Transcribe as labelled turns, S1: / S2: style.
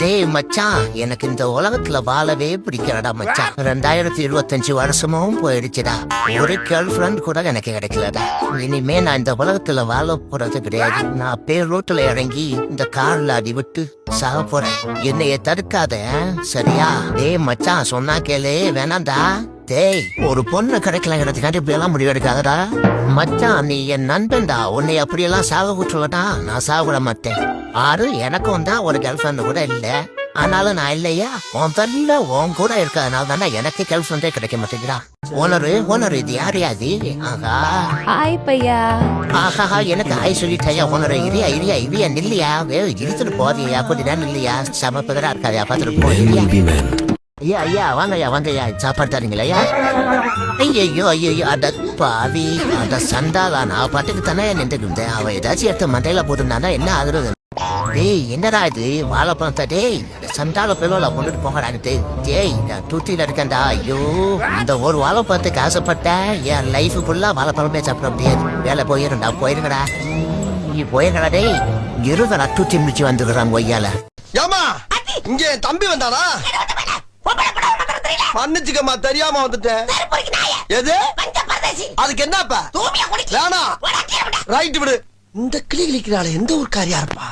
S1: டேய் மச்சான், எனக்கு இந்த உலகத்துல வாழவே பிடிக்கிறடா மச்சான். 2025 வருஷமும் போயிடுச்சுடா. ஒரு கேர்ள் ஃபிரெண்ட் கூட எனக்கு கிடைக்கலடா. இனிமே நான் இந்த உலகத்துல வாழ போறது கிடையாது. நான் அப்படியே ரோட்ல இறங்கி இந்த கார்ல அடி விட்டு சாக போறேன். என்னைய தடுக்காத, சரியா? டேய் மச்சான், சொன்னா கேளு, வேணாம்டா. டேய், ஒரு பொண்ணு கிடைக்கலங்கிறதுக்காண்டி இப்படி எல்லாம் முடிவு எடுக்காதடா மச்சான். நீ என் நண்பன்டா. உன்னை அப்படியெல்லாம் சாக விட்டுருவடா. நான் சாக விட மாட்டேன். எனக்கும் தான் ஒரு கேர்ள் ஃபிரெண்ட் கூட இல்ல. ஆனாலும் நான் இல்லையா, உன் தள்ள உன் கூட இருக்கிறதுனால தானே எனக்கு கேர்ள் ஃபிரெண்டே கிடைக்க மாட்டேங்கிறா. ஓனரு இது யாரு அது? ஆஹா,
S2: ஹாய் பையா.
S1: ஆஹா, எனக்கு ஹாய் சொல்லிட்டாயா? ஓனரு இரியா நில்லையா? இழுத்துட்டு போறியா? கொஞ்ச நேரம் இல்லையா? சமப்பதா இருக்காதியா? பார்த்துட்டு போறியா? ஐயா வாங்கய்யா, சாப்பாடு தரீங்களா? ஐயோ, அட பாவி, அட சண்டாளா, நான் பாட்டுக்கு தானே நின்றுட்டு இருந்தேன். அவன் ஏதாச்சும் எடுத்த மண்டையில போட்டுருந்தாதான் என்ன ஆகுறது? டேய், என்னடா இது வாழைப்பழத்தை? டேய், சண்டால பிள்ளைல கொண்டுட்டு போங்கடா. டேய், நான் தூத்தில இருக்கேன்டா. ஐயோ, இந்த ஒரு வாழைப்பழத்துக்கு ஆசைப்பட்டேன். என் லைஃப் ஃபுல்லா வாழைப்பழமே சாப்பிட முடியாது. வேலை போயிருங்கடா. நீ போயிருங்கடா. டேய், இருங்கடா, தூத்தி முடிச்சு வந்துடுறான் ஒய்யால.
S3: ஏமா, இங்க தம்பி வந்தானா? மன்னிச்சுக்கம்மா, தெரியாம வந்துட்டேன். எது? அதுக்கு என்னப்பா? வேணாம், ரைட் விடு. இந்த கிளி கிளிக்கிறாள் எந்த ஊர்க்காரியா இருப்பா?